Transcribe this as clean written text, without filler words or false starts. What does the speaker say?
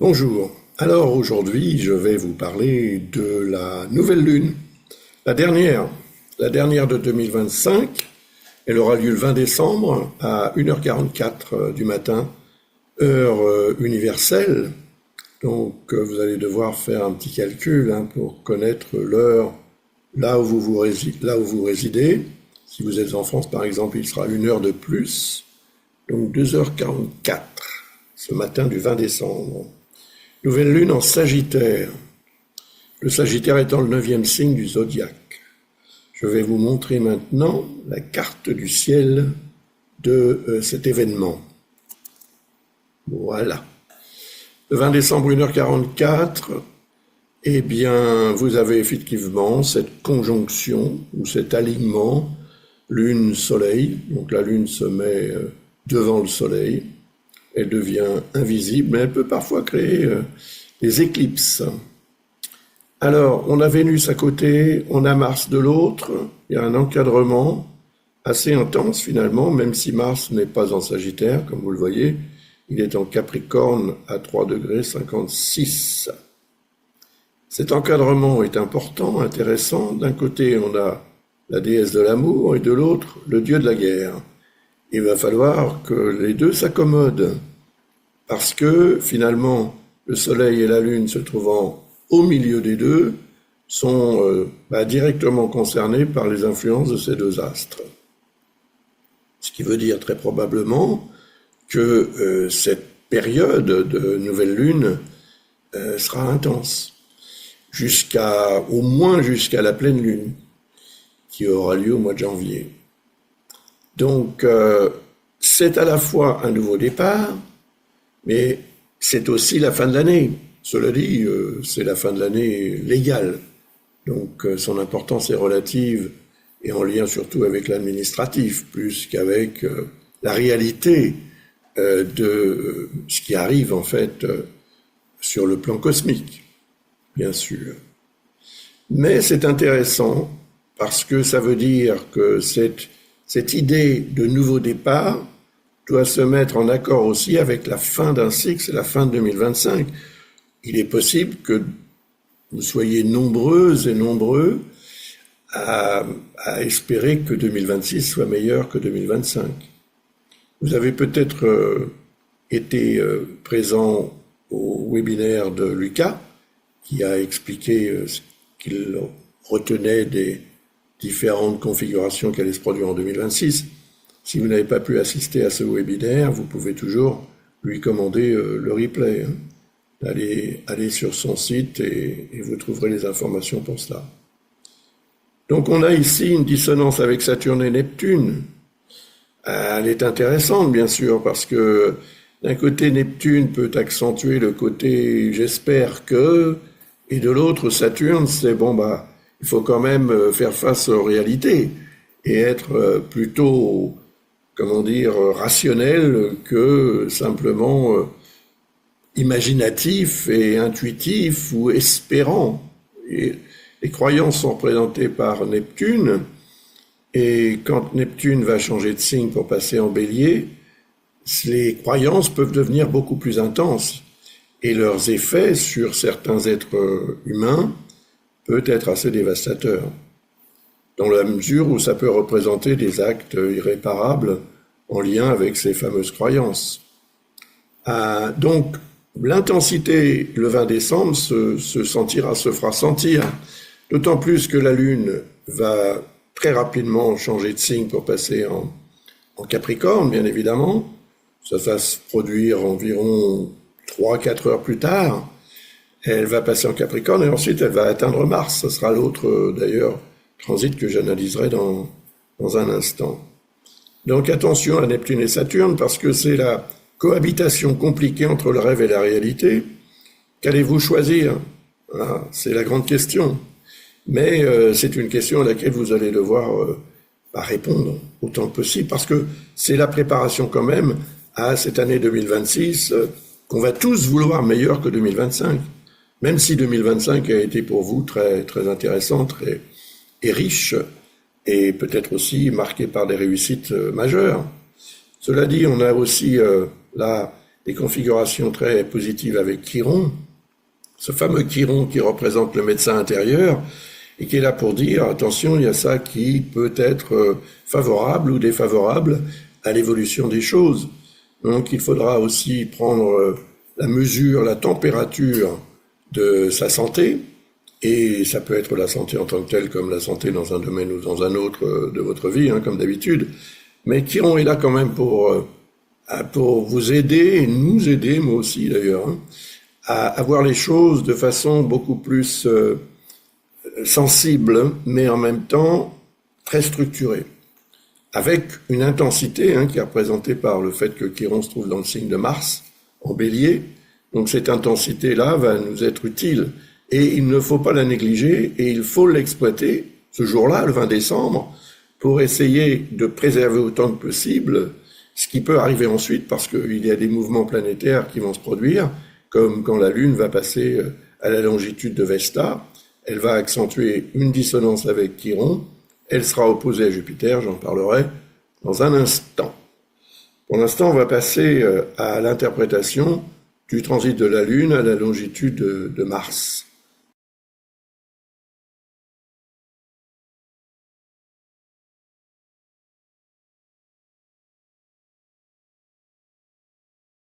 Bonjour. Alors aujourd'hui, je vais vous parler de la nouvelle lune, la dernière de 2025. Elle aura lieu le 20 décembre à 1h44 du matin, heure universelle. Donc vous allez devoir faire un petit calcul pour connaître l'heure là où vous résidez. Si vous êtes en France par exemple, il sera une heure de plus, donc 2h44 ce matin du 20 décembre. Nouvelle lune en Sagittaire. Le Sagittaire étant le 9e signe du zodiaque. Je vais vous montrer maintenant la carte du ciel de cet événement. Voilà. Le 20 décembre, 1h44, eh bien, vous avez effectivement cette conjonction ou cet alignement lune-soleil. Donc la lune se met devant le soleil. Elle devient invisible, mais elle peut parfois créer des éclipses. Alors, on a Vénus à côté, on a Mars de l'autre. Il y a un encadrement assez intense finalement, même si Mars n'est pas en Sagittaire, comme vous le voyez. Il est en Capricorne à 3,56 degrés. Cet encadrement est important, intéressant. D'un côté, on a la déesse de l'amour et de l'autre, le dieu de la guerre. Il va falloir que les deux s'accommodent, parce que finalement, le Soleil et la Lune se trouvant au milieu des deux sont directement concernés par les influences de ces deux astres. Ce qui veut dire très probablement que cette période de nouvelle Lune sera intense, au moins jusqu'à la pleine Lune, qui aura lieu au mois de janvier. Donc, c'est à la fois un nouveau départ, mais c'est aussi la fin de l'année. Cela dit, c'est la fin de l'année légale. Donc, son importance est relative et en lien surtout avec l'administratif, plus qu'avec la réalité de ce qui arrive en fait sur le plan cosmique, bien sûr. Mais c'est intéressant parce que ça veut dire que cette idée de nouveau départ doit se mettre en accord aussi avec la fin d'un cycle, c'est la fin de 2025. Il est possible que vous soyez nombreuses et nombreux à espérer que 2026 soit meilleur que 2025. Vous avez peut-être été présent au webinaire de Lucas, qui a expliqué ce qu'il retenait des différentes configurations qui allaient se produire en 2026. Si vous n'avez pas pu assister à ce webinaire, vous pouvez toujours lui commander le replay. Allez sur son site et vous trouverez les informations pour cela. Donc on a ici une dissonance avec Saturne et Neptune. Elle est intéressante bien sûr parce que d'un côté Neptune peut accentuer le côté j'espère que, et de l'autre Saturne c'est il faut quand même faire face aux réalités et être plutôt rationnel que simplement imaginatif et intuitif ou espérant. Et les croyances sont représentées par Neptune, et quand Neptune va changer de signe pour passer en Bélier, les croyances peuvent devenir beaucoup plus intenses, et leurs effets sur certains êtres humains peuvent être assez dévastateurs, dans la mesure où ça peut représenter des actes irréparables en lien avec ces fameuses croyances. Donc, l'intensité le 20 décembre se fera sentir, d'autant plus que la Lune va très rapidement changer de signe pour passer en Capricorne, bien évidemment. Ça va se produire environ 3-4 heures plus tard. Elle va passer en Capricorne et ensuite elle va atteindre Mars. Ce sera l'autre, d'ailleurs, transit que j'analyserai dans un instant. Donc attention à Neptune et Saturne parce que c'est la cohabitation compliquée entre le rêve et la réalité. Qu'allez-vous choisir? Voilà, c'est la grande question. Mais c'est une question à laquelle vous allez devoir répondre autant que possible parce que c'est la préparation quand même à cette année 2026 qu'on va tous vouloir meilleure que 2025. Même si 2025 a été pour vous très, très intéressante et riche, et peut-être aussi marqué par des réussites majeures. Cela dit, on a aussi là des configurations très positives avec Chiron, ce fameux Chiron qui représente le médecin intérieur et qui est là pour dire, attention, il y a ça qui peut être favorable ou défavorable à l'évolution des choses. Donc il faudra aussi prendre la mesure, la température de sa santé, et ça peut être la santé en tant que telle, comme la santé dans un domaine ou dans un autre de votre vie, comme d'habitude. Mais Chiron est là quand même pour vous aider, et nous aider, moi aussi d'ailleurs, à voir les choses de façon beaucoup plus sensible, mais en même temps très structurée, avec une intensité qui est représentée par le fait que Chiron se trouve dans le signe de Mars, en Bélier. Donc cette intensité-là va nous être utile, et il ne faut pas la négliger, et il faut l'exploiter ce jour-là, le 20 décembre, pour essayer de préserver autant que possible ce qui peut arriver ensuite, parce qu'il y a des mouvements planétaires qui vont se produire, comme quand la Lune va passer à la longitude de Vesta, elle va accentuer une dissonance avec Chiron, elle sera opposée à Jupiter, j'en parlerai dans un instant. Pour l'instant, on va passer à l'interprétation du transit de la Lune à la longitude de Mars.